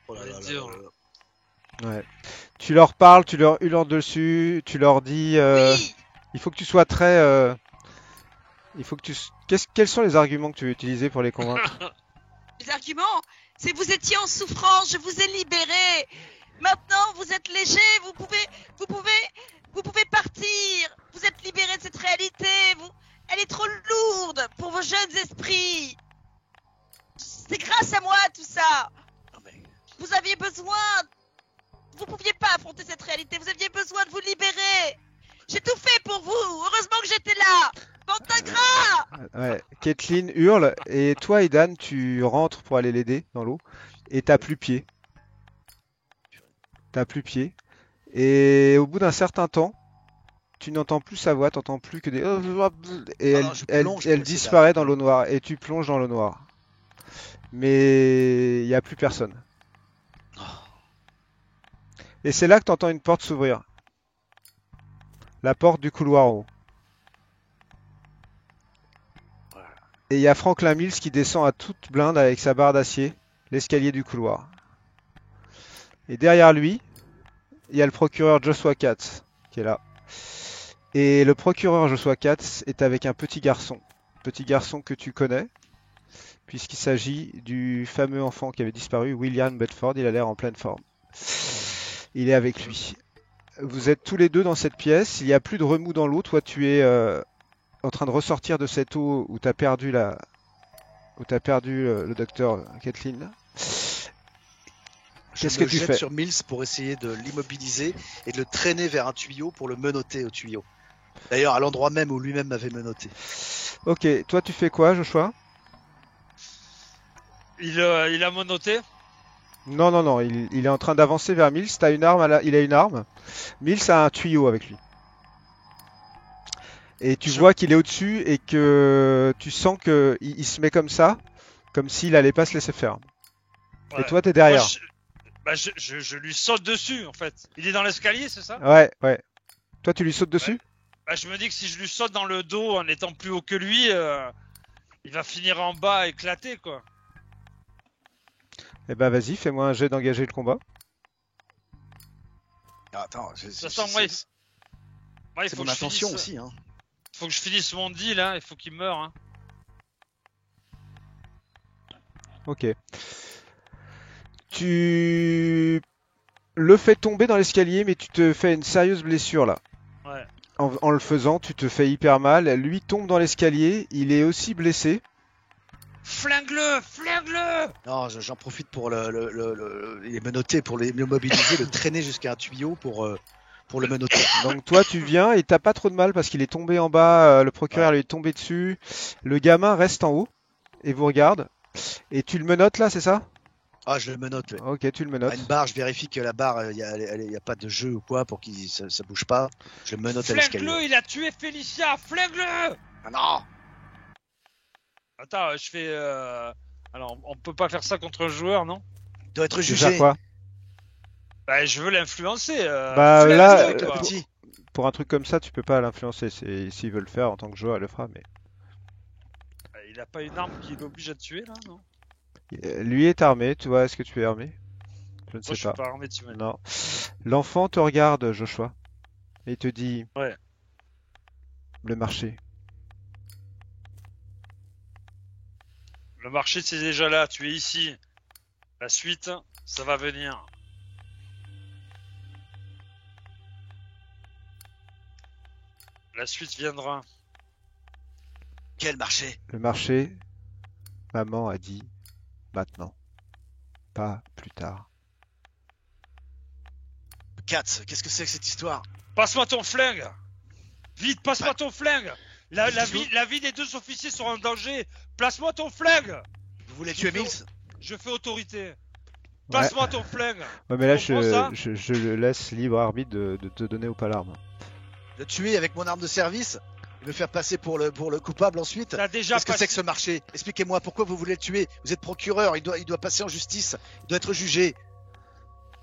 D: Oh là là là
A: Dur.
D: là là.
C: Ouais. Tu leur parles, tu leur hurles dessus, tu leur dis
B: Oui.
C: il faut que tu sois très il faut que tu quels sont les arguments que tu veux utiliser pour les convaincre?
B: Les arguments, c'est que vous étiez en souffrance, je vous ai libéré. Maintenant, vous êtes léger, vous pouvez partir. Vous êtes libéré de cette réalité. Elle est trop lourde pour vos jeunes esprits. C'est grâce à moi tout ça.
D: Non, mais...
B: Vous aviez besoin. Vous pouviez pas affronter cette réalité. Vous aviez besoin de vous libérer. J'ai tout fait pour vous. Heureusement que j'étais là. Bande d'ingrats.
C: Ouais. Kathleen hurle et toi, Aidan, tu rentres pour aller l'aider dans l'eau et t'as plus pied. T'as plus pied. Et au bout d'un certain temps, tu n'entends plus sa voix, t'entends plus que des et
D: Non, je plonge pour
C: elle
D: essayer
C: disparaît dans
D: d'arrêter.
C: l'eau noire et tu plonges dans l'eau noire. Mais il n'y a plus personne. Et c'est là que t'entends une porte s'ouvrir. La porte du couloir en haut. Et il y a Franklin Mills qui descend à toute blinde avec sa barre d'acier, l'escalier du couloir. Et derrière lui, il y a le procureur Joshua Katz qui est là. Et le procureur Joshua Katz est avec un petit garçon que tu connais, puisqu'il s'agit du fameux enfant qui avait disparu, William Bedford. Il a l'air en pleine forme. Il est avec lui. Vous êtes tous les deux dans cette pièce. Il n'y a plus de remous dans l'eau. Toi, tu es en train de ressortir de cette eau où tu as perdu le docteur Kathleen. Qu'est-ce que tu
D: Je me jette
C: fais?
D: sur Mills pour essayer de l'immobiliser et de le traîner vers un tuyau pour le menotter au tuyau. D'ailleurs, à l'endroit même où lui-même m'avait menotté.
C: Ok, toi tu fais quoi, Joshua?
A: Il a menotté.
C: Non, il est en train d'avancer vers Mills. T'as une arme, il a une arme. Mills a un tuyau avec lui. Et tu vois qu'il est au-dessus et que tu sens que il se met comme ça, comme s'il allait pas se laisser faire. Et
A: Ouais.
C: toi t'es derrière.
A: Moi, je lui saute dessus en fait. Il est dans l'escalier, c'est ça?
C: Ouais. Toi tu lui sautes dessus?
A: Bah, je me dis que si je lui saute dans le dos en étant plus haut que lui, il va finir en bas éclaté quoi.
C: Eh ben vas-y, fais-moi un jet d'engager le combat.
D: Ah, attends,
A: Ça sent, moi, il
D: c'est
A: faut
D: mon
A: que je
D: intention
A: finisse,
D: aussi. Hein.
A: faut que je finisse mon deal, hein. Il faut qu'il meure. Hein.
C: Ok. Tu le fais tomber dans l'escalier, mais tu te fais une sérieuse blessure là.
A: Ouais.
C: En le faisant, tu te fais hyper mal. Lui tombe dans l'escalier, il est aussi blessé.
A: Flingue-le, flingue-le.
D: Non, j'en profite pour les menotter, pour les mobiliser, le traîner jusqu'à un tuyau pour le menotter.
C: Donc toi tu viens et t'as pas trop de mal parce qu'il est tombé en bas, le procureur lui est tombé dessus. Le gamin reste en haut et vous regarde. Et tu le menottes là, c'est ça?
D: Ah, je le menotte, ouais.
C: Ok, tu le
D: À
C: menottes.
D: une barre, je vérifie que la barre, il y a pas de jeu ou quoi pour qu'il ça bouge pas. Je le menotte à l'escalier.
A: Flingue-le, il a tué Félicia, flingue-le.
D: Ah non!
A: Attends, je fais. Alors, on peut pas faire ça contre un joueur, non?
D: Il doit être
C: Tu veux
D: jugé.
C: faire quoi?
A: Bah, je veux l'influencer.
C: Bah,
A: flingue-le,
C: là,
A: toi.
D: Petit.
C: Pour un truc comme ça, tu peux pas l'influencer. S'il veut le faire en tant que joueur, il le fera. Mais
A: Il a pas une arme qui l'oblige à tuer là, non?
C: lui est armé. Tu vois, est-ce que tu es armé? Je ne
A: Moi, je
C: sais
A: suis
C: pas.
A: pas armé, tu m'as dit.
C: Non. L'enfant te regarde, Joshua, et il te dit
A: Ouais.
C: le marché.
A: Le marché, c'est déjà là, tu es ici. La suite, ça va venir. La suite viendra.
D: Quel marché?
C: Le marché, maman a dit maintenant, pas plus tard.
D: Katz, qu'est-ce que c'est que cette histoire?
A: Passe-moi ton flingue. Vite, passe-moi
D: Bah.
A: ton flingue. La
D: Qu'est-ce que
A: vie des deux officiers sera en danger. Place-moi ton flingue.
D: Vous voulez tuer Mills?
A: Je fais autorité.
C: Ouais.
A: Passe-moi ton flingue.
C: Ouais, mais là,
A: Tu comprends ça
C: je le laisse libre arbitre de te donner ou pas l'arme.
D: Le tuer avec mon arme de service? Et me faire passer pour le coupable ensuite?
A: T'as déjà
D: Qu'est-ce que
A: passé...
D: c'est que ce marché? Expliquez-moi, pourquoi vous voulez le tuer? Vous êtes procureur, il doit passer en justice, il doit être jugé.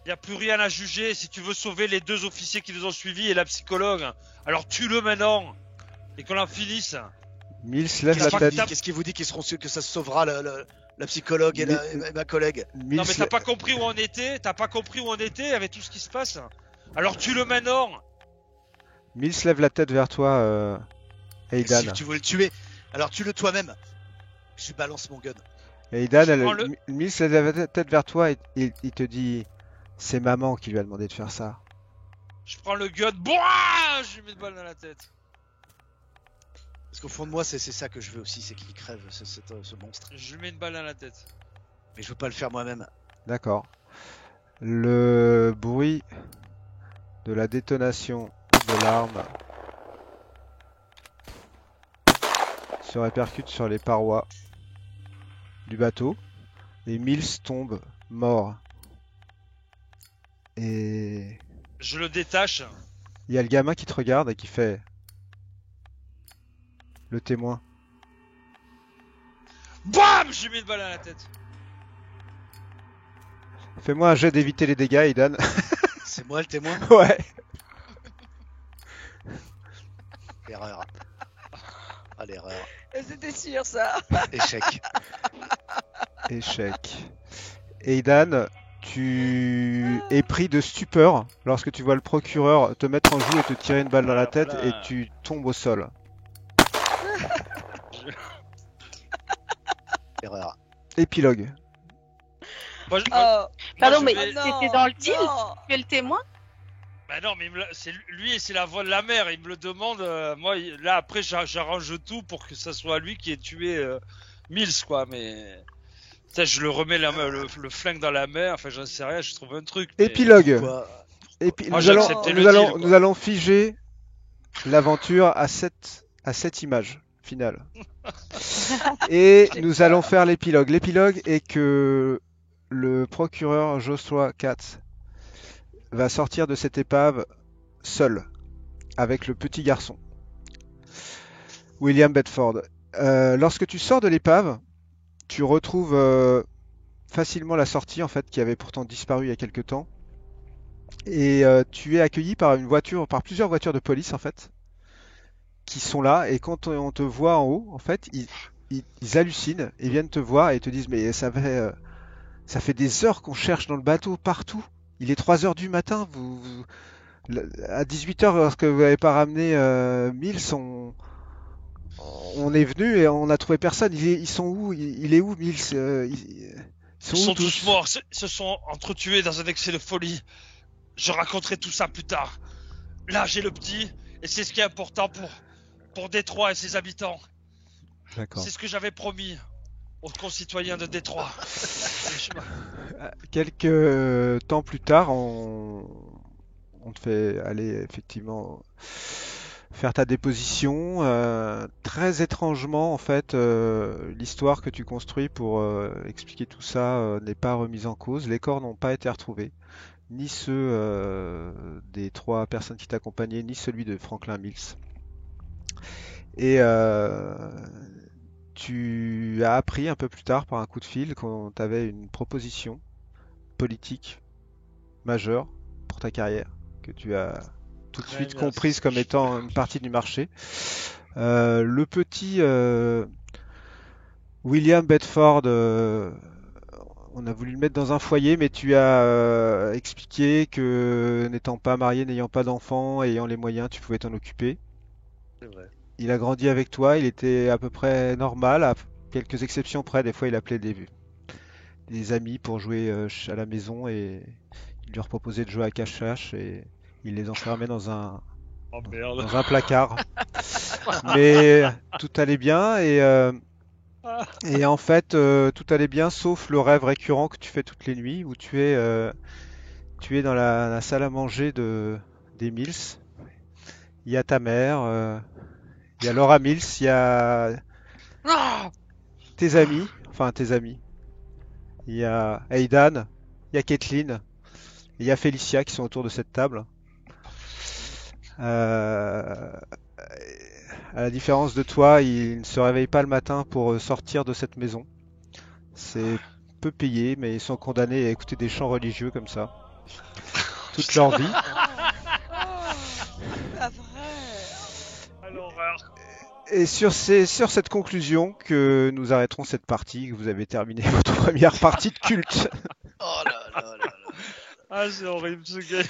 A: Y a plus rien à juger si tu veux sauver les deux officiers qui nous ont suivis et la psychologue. Alors tue-le maintenant et qu'on en finisse.
C: Mills lève la
A: Qu'est-ce
C: tête.
A: que
D: Qu'est-ce qui vous dit qu'ils seront sûrs que ça sauvera la psychologue et ma collègue?
C: Mills,
A: Non mais t'as pas compris où on était. T'as pas compris où on était avec tout ce qui se passe. Alors tue-le maintenant.
C: Mills lève la tête vers toi, Aidan.
D: Si tu veux le tuer, alors tue-le toi-même. Je balance mon gun.
C: Aidan,
A: Je prends le-
C: Mills lève la tête vers toi et il te dit c'est maman qui lui a demandé de faire ça.
A: Je prends le gun. Boah, je lui mets une balle dans la tête.
D: Parce qu'au fond de moi, c'est ça que je veux aussi, c'est qu'il crève ce monstre.
A: Je lui mets une balle dans la tête.
D: Mais je veux pas le faire moi-même.
C: D'accord. Le bruit de la détonation de l'arme se répercute sur les parois du bateau et Mills tombe mort. Et
A: Je le détache.
C: il y a le gamin qui te regarde et qui fait le témoin.
A: BAM! J'ai mis une balle à la tête.
C: Fais-moi un jet d'éviter les dégâts, Aidan.
D: C'est moi le témoin.
C: Ouais.
D: Erreur. Ah, l'erreur.
B: C'était sûr, ça.
D: Échec.
C: Échec. Aidan, tu es pris de stupeur lorsque tu vois le procureur te mettre en joue et te tirer une balle dans la tête et tu tombes au sol.
D: Erreur.
C: Épilogue.
A: Moi, je-
B: Oh,
E: Pardon,
A: je
E: mais
A: vais-
B: non,
E: c'était dans le deal?
B: non.
E: Tu es le témoin?
A: Bah non, mais c'est lui et c'est la voix de la mère. Il me le demande. Moi, là après, j'arrange tout pour que ça soit lui qui ait tué Mills, quoi. Mais ça, je le remets le flingue dans la mer. Enfin, j'en sais rien. Je trouve un truc. mais-
C: Épilogue.
D: Quoi
A: Moi,
C: nous
A: j'ai
C: allons,
A: accepté
C: nous
A: le
C: allons,
A: deal, quoi.
C: nous allons figer l'aventure à cette image finale. Et nous allons faire l'épilogue. L'épilogue est que le procureur Joshua Katz va sortir de cette épave seul, avec le petit garçon, William Bedford. Lorsque tu sors de l'épave, tu retrouves facilement la sortie, en fait, qui avait pourtant disparu il y a quelque temps. Et tu es accueilli par par plusieurs voitures de police, en fait, qui sont là. Et quand on te voit en haut, en fait, ils hallucinent et viennent te voir et te disent, mais ça fait des heures qu'on cherche dans le bateau partout. Il est 3 heures du matin. À 18 heures, lorsque vous n'avez pas ramené Mills, on est venu et on n'a trouvé personne. Ils sont où? Il est où, Mills? Ils
A: Ils sont
C: où
A: tous morts. Ils se sont entretués dans un excès de folie. Je raconterai tout ça plus tard. Là, j'ai le petit, et c'est ce qui est important pour Détroit et ses habitants.
C: D'accord.
A: C'est ce que j'avais promis aux concitoyens de Détroit.
C: Quelques temps plus tard, on te fait aller effectivement faire ta déposition. Très étrangement, en fait, l'histoire que tu construis pour expliquer tout ça n'est pas remise en cause. Les corps n'ont pas été retrouvés, ni ceux des 3 personnes qui t'accompagnaient, ni celui de Franklin Mills. Et tu as appris un peu plus tard par un coup de fil qu'on t'avait une proposition politique majeure pour ta carrière, que tu as tout de
A: Très
C: suite
A: bien,
C: comprise
A: c'est
C: comme
A: ce que
C: étant une partie du marché. Le petit William Bedford, on a voulu le mettre dans un foyer, mais tu as expliqué que n'étant pas marié, n'ayant pas d'enfant, ayant les moyens, tu pouvais t'en occuper.
D: C'est vrai.
C: Il a grandi avec toi, il était à peu près normal, à quelques exceptions près. Des fois, il appelait des amis pour jouer à la maison et il leur proposait de jouer à cache-cache et il les enfermait dans un placard. Mais tout allait bien et en fait, tout allait bien sauf le rêve récurrent que tu fais toutes les nuits où tu es dans la salle à manger des Mills. Il y a ta mère, il y a Laura Mills, il y a tes amis, il y a Aidan, il y a Kathleen, et il y a Felicia qui sont autour de cette table. À la différence de toi, ils ne se réveillent pas le matin pour sortir de cette maison. C'est peu payé, mais ils sont condamnés à écouter des chants religieux comme ça toute leur vie.
B: Pas vrai.
A: À l'horreur.
C: Et sur cette conclusion que nous arrêterons cette partie, que vous avez terminé votre première partie de culte.
D: Oh là là là là.
A: Ah, c'est horrible ce gars.